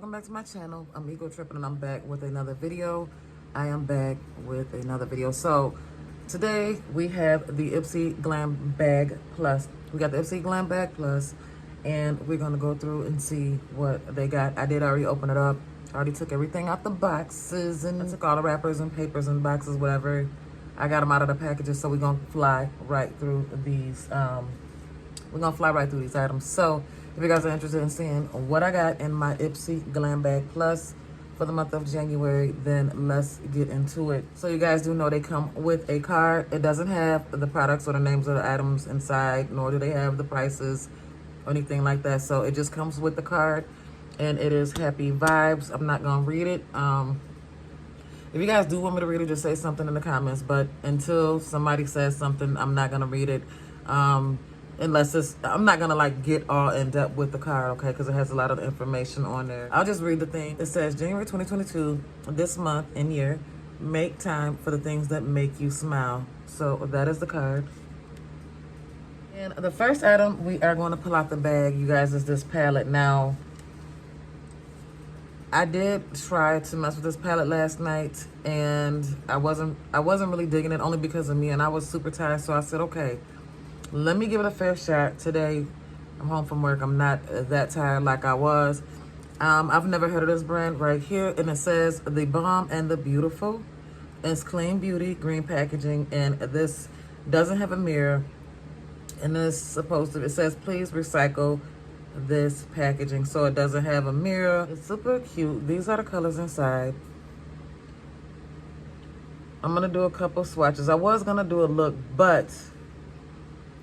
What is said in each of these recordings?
welcome back to my channel. I'm Ego Tripping and I'm back with another video. So today we have the Ipsy Glam Bag Plus. We got the Ipsy Glam Bag Plus and we're gonna go through and see what they got. I did already open it up. I already took everything out the boxes and I took all the wrappers and papers and boxes, whatever. I got them out of the packages, so we're gonna fly right through these. Items. So if you guys are interested in seeing what I got in my Ipsy Glam Bag Plus for the month of January, then let's get into it. So you guys do know they come with a card. It doesn't have the products or the names of the items inside, nor do they have the prices or anything like that. So it just comes with the card and it is Happy Vibes. I'm not gonna read it. If you guys do want me to read it, just say something in the comments. But until somebody says something, I'm not gonna read it. Unless it's, I'm not gonna like get all in depth with the card, okay? Because it has a lot of information on there. I'll just read the thing. It says January 2022, this month and year, make time for the things that make you smile. So that is the card. And the first item we are going to pull out the bag, you guys, is this palette. Now, I did try to mess with this palette last night and I wasn't really digging it, only because of me, and I was super tired. So I said, okay, let me give it a fair shot. Today, I'm home from work. I'm not that tired like I was. I've never heard of this brand right here. And it says The Bomb and the Beautiful. It's clean beauty, green packaging. And this doesn't have a mirror. And it's supposed to, it says, please recycle this packaging. So it doesn't have a mirror. It's super cute. These are the colors inside. I'm going to do a couple swatches. I was going to do a look, but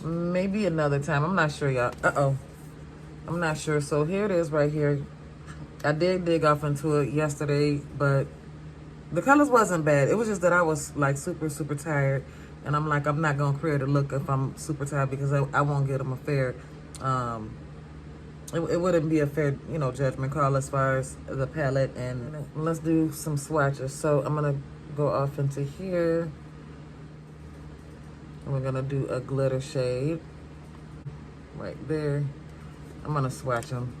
maybe another time. I'm not sure, y'all. I'm not sure. So here it is right here. I did dig off into it yesterday, but the colors wasn't bad. It was just that I was like super tired, and I'm like, I'm not gonna create a look if I'm super tired, because I won't get them a fair it wouldn't be a fair, judgment call as far as the palette. And let's do some swatches. So I'm gonna go off into here. We're gonna do a glitter shade right there. I'm gonna swatch them.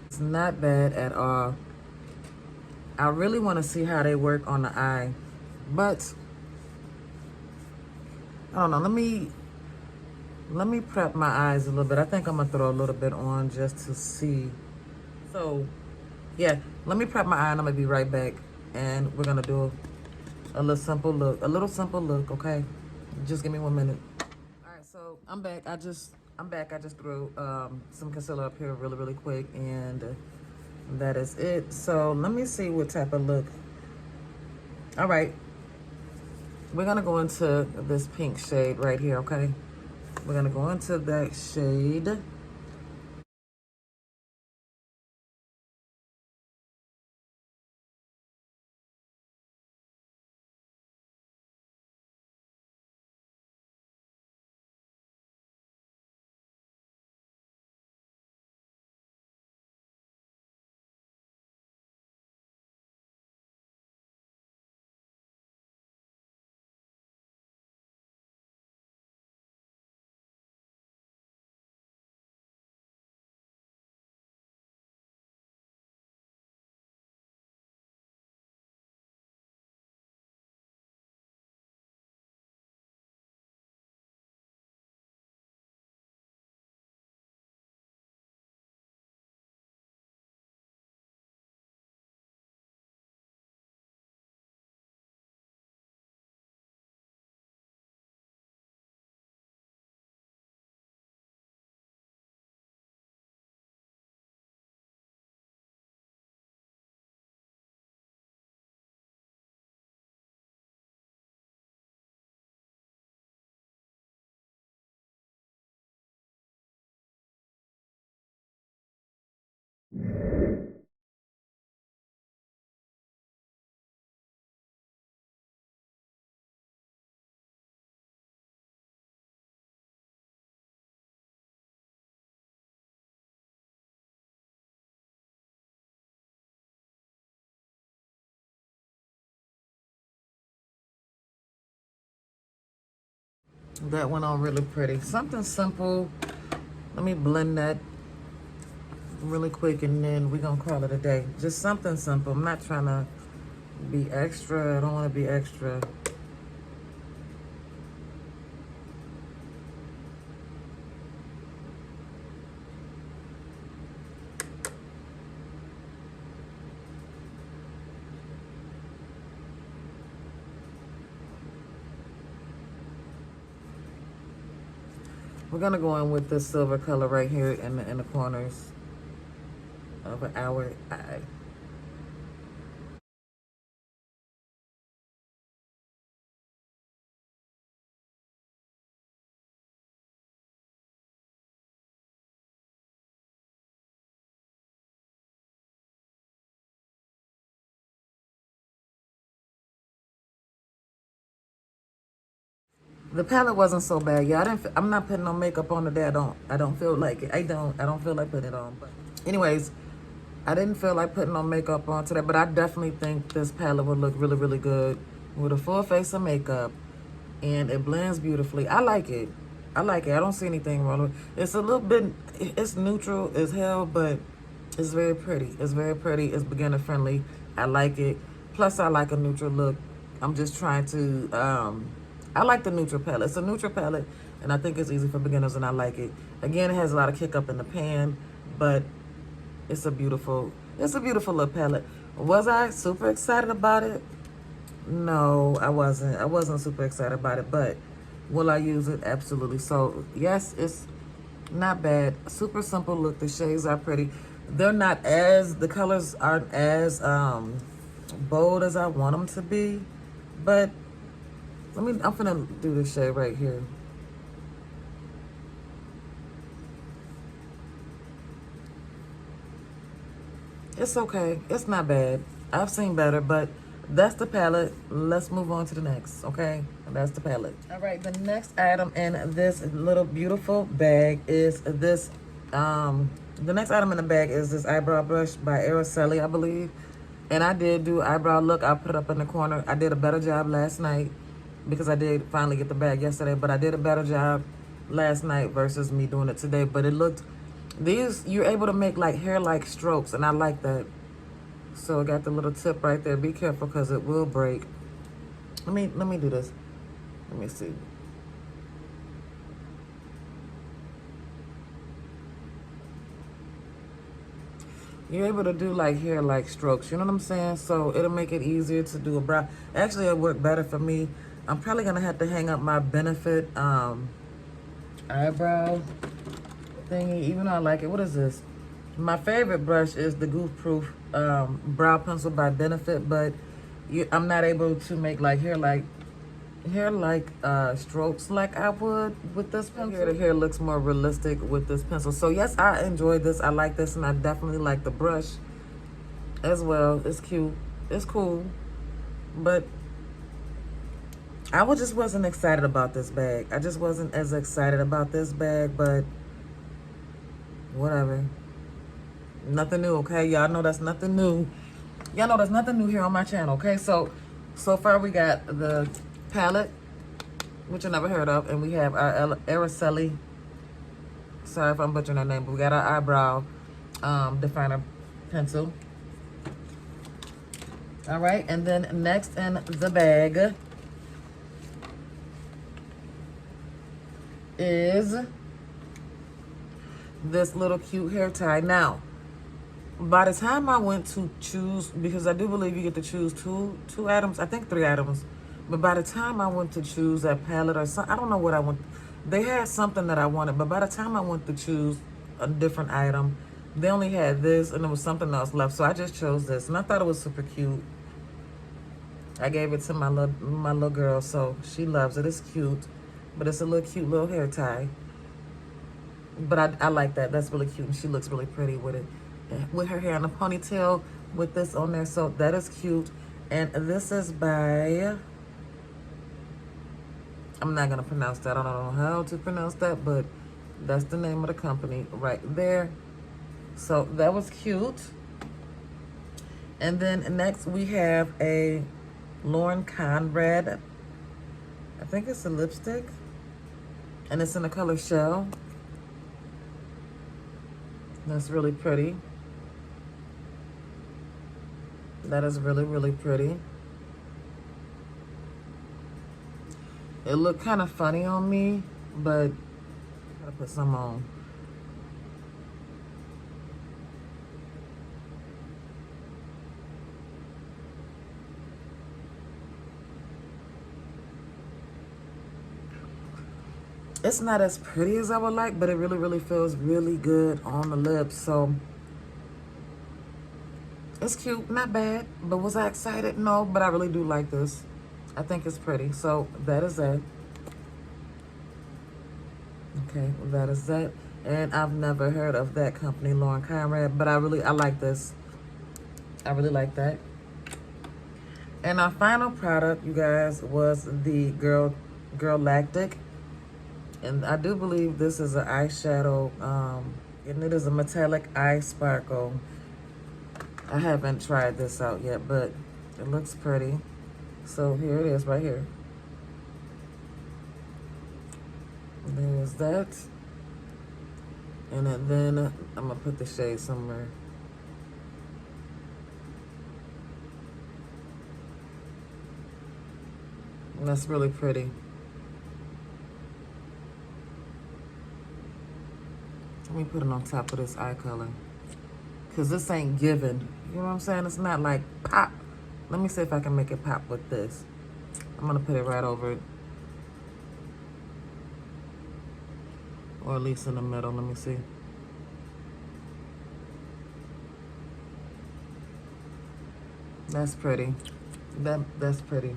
It's not bad at all. I really want to see how they work on the eye, but I don't know. Let me prep my eyes a little bit. I think I'm gonna throw a little bit on just to see. So yeah, let me prep my eye and I'm gonna be right back. And we're gonna do a little simple look, okay? Just give me 1 minute. All right, so I'm back. I just threw some concealer up here really quick, and that is it. So let me see what type of look. All right, we're gonna go into this pink shade right here, okay? We're gonna go into that shade. That went on really pretty. Something simple Let me blend that really quick, and then we're gonna call it a day. Just something simple. I'm not trying to be extra. I don't want to be extra. We're gonna go in with this silver color right here in the corners of our eye. The palette wasn't so bad. Yeah, I'm not putting no makeup on today. I don't feel like it. I don't feel like putting it on. But anyways, I didn't feel like putting no makeup on today, but I definitely think this palette would look really, really good with a full face of makeup, and it blends beautifully. I like it. I like it. I don't see anything wrong with it. It's a little bit, it's neutral as hell, but it's very pretty. It's very pretty. It's beginner friendly. I like it. Plus, I like a neutral look. I'm just trying to, I like the neutral palette. It's a neutral palette, and I think it's easy for beginners, and I like it. Again, it has a lot of kick up in the pan, but it's a beautiful little palette. Was I super excited about it? No, I wasn't. I wasn't super excited about it, but will I use it? Absolutely. So, yes, it's not bad. Super simple look. The shades are pretty. They're not as, the colors aren't as bold as I want them to be, but I'm gonna do this shade right here. It's okay. It's not bad. I've seen better, but that's the palette. Let's move on to the next, okay? That's the palette. All right, the next item in this little beautiful bag is this, the next item in the bag is this eyebrow brush by Araceli, I believe. And I did do eyebrow look. I'll put it up in the corner. I did a better job last night because I did finally get the bag yesterday, but I did a better job last night versus me doing it today. But it looked, these, you're able to make like hair-like strokes, and I like that. So I got the little tip right there. Be careful because it will break. Let me do this. Let me see. You're able to do like hair-like strokes, you know what I'm saying? So it'll make it easier to do a brow. Actually, it'll work better for me. I'm probably gonna have to hang up my Benefit eyebrow thingy, even though I like it. What is this? My favorite brush is the Goof Proof brow pencil by Benefit, but I'm not able to make like hair-like strokes like I would with this pencil. The hair looks more realistic with this pencil. So yes, I enjoyed this. I like this, and I definitely like the brush as well. It's cute. It's cool. But just wasn't excited about this bag. I just wasn't as excited about this bag, but whatever. Nothing new, okay? Y'all know that's nothing new. Y'all know there's nothing new here on my channel, okay? So far we got the palette, which I never heard of, and we have our Araceli. Sorry if I'm butchering her name, but we got our eyebrow definer pencil. All right, and then next in the bag is this little cute hair tie. Now, by the time I went to choose, because I do believe you get to choose two items, I think 3 items. But by the time I went to choose that palette or something, I don't know what I want. They had something that I wanted, but by the time I went to choose a different item, they only had this and there was something else left. So I just chose this, and I thought it was super cute. I gave it to my little girl, so she loves it. It's cute, but it's a little cute little hair tie. But I like that. That's really cute, and she looks really pretty with it, with her hair in a ponytail with this on there. So that is cute. And this is by, I'm not going to pronounce that. I don't know how to pronounce that, but that's the name of the company right there. So that was cute. And then next we have a Lauren Conrad. I think it's a lipstick. And it's in the color Shell. That's really pretty. That is really, really pretty. It looked kind of funny on me, but I gotta put some on. It's not as pretty as I would like, but it really, really feels really good on the lips. So it's cute, not bad. But was I excited? No, but I really do like this. I think it's pretty. So that is that. Okay, that is that. And I've never heard of that company, Lauren Conrad, but I like this. I really like that. And our final product, you guys, was the Girl Lactic. And I do believe this is an eyeshadow, and it is a metallic eye sparkle. I haven't tried this out yet, but it looks pretty. So here it is right here. There's that. And then I'm going to put the shade somewhere. And that's really pretty. Let me put it on top of this eye color. Because this ain't given. You know what I'm saying? It's not like pop. Let me see if I can make it pop with this. I'm going to put it right over it. Or at least in the middle. Let me see. That's pretty. That's pretty.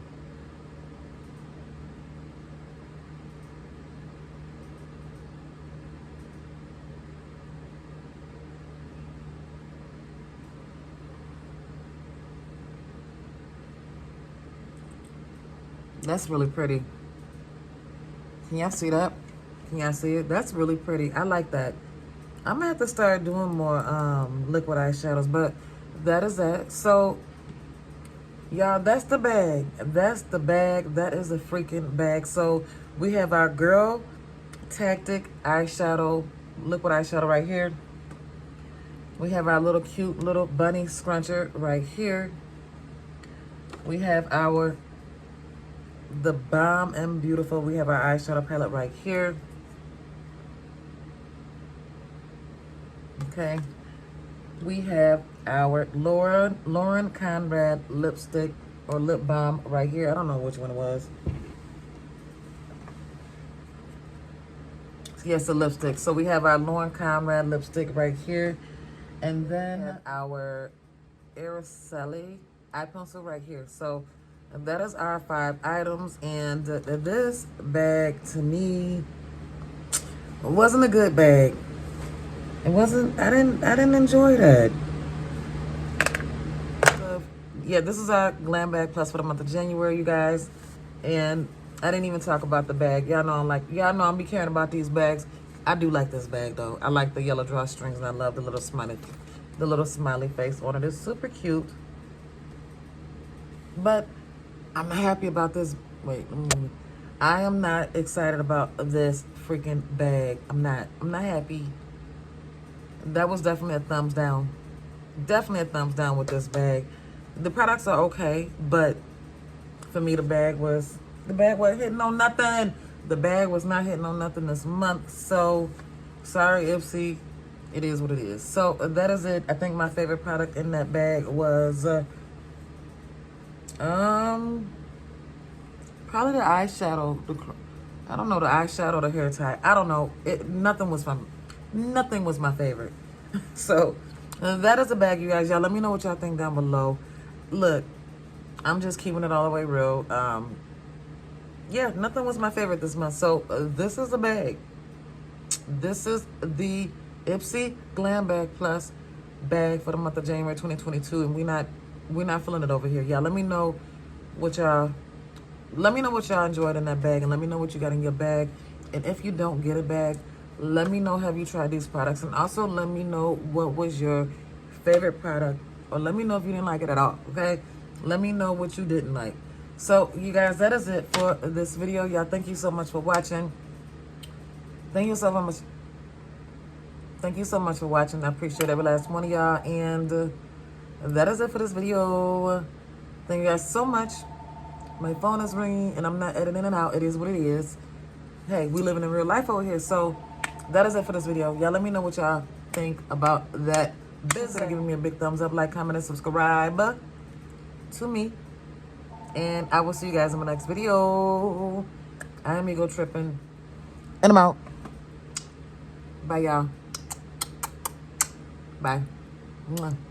That's really pretty. Can y'all see that? Can y'all see it? That's really pretty. I like that. I'm gonna have to start doing more liquid eyeshadows, but that is that. So, y'all, that's the bag. That's the bag. That is a freaking bag. So, we have our Girl Tactic eyeshadow, liquid eyeshadow right here. We have our little cute little bunny scruncher right here. We have the Bomb and Beautiful. We have our eyeshadow palette right here. Okay. We have our Lauren Conrad lipstick or lip balm right here. I don't know which one it was. Yes, the lipstick. So we have our Lauren Conrad lipstick right here. And then our Araceli eye pencil right here. So that is our 5 items. And this bag, to me, wasn't a good bag. It wasn't, I didn't enjoy that. So, yeah, this is our Glam Bag Plus for the month of January, you guys. And I didn't even talk about the bag. Y'all know I'm be caring about these bags. I do like this bag though. I like the yellow drawstrings and I love the little smiley face on it. It's super cute. But I'm not happy about this. Wait, I am not excited about this freaking bag. I'm not happy. That was definitely a thumbs down. Definitely a thumbs down with this bag. The products are okay, but for me the bag wasn't hitting on nothing. The bag was not hitting on nothing this month. So sorry, Ipsy. It is what it is. So that is it. I think my favorite product in that bag was probably the eyeshadow. I don't know, the eyeshadow, the hair tie. I don't know. Nothing was my favorite. So that is a bag, you guys. Y'all let me know what y'all think down below. Look, I'm just keeping it all the way real. Yeah, nothing was my favorite this month. So this is a bag. This is the Ipsy Glam Bag Plus bag for the month of January 2022, and we're not feeling it over here. Y'all let me know what y'all enjoyed in that bag, and let me know what you got in your bag. And if you don't get a bag, let me know, have you tried these products? And also let me know what was your favorite product, or let me know if you didn't like it at all, okay? Let me know what you didn't like. So, you guys, that is it for this video. Y'all, thank you so much for watching. Thank you so much. Thank you so much for watching. I appreciate every last one of y'all. And that is it for this video. Thank you guys so much. My phone is ringing and I'm not editing it out. It is what it is. Hey, we living in real life over here. So that is it for this video. Y'all let me know what y'all think about that business. Giving me a big thumbs up, like, comment, and subscribe to me. And I will see you guys in my next video. I am Ego Tripping. And I'm out. Bye, y'all. Bye. Mwah.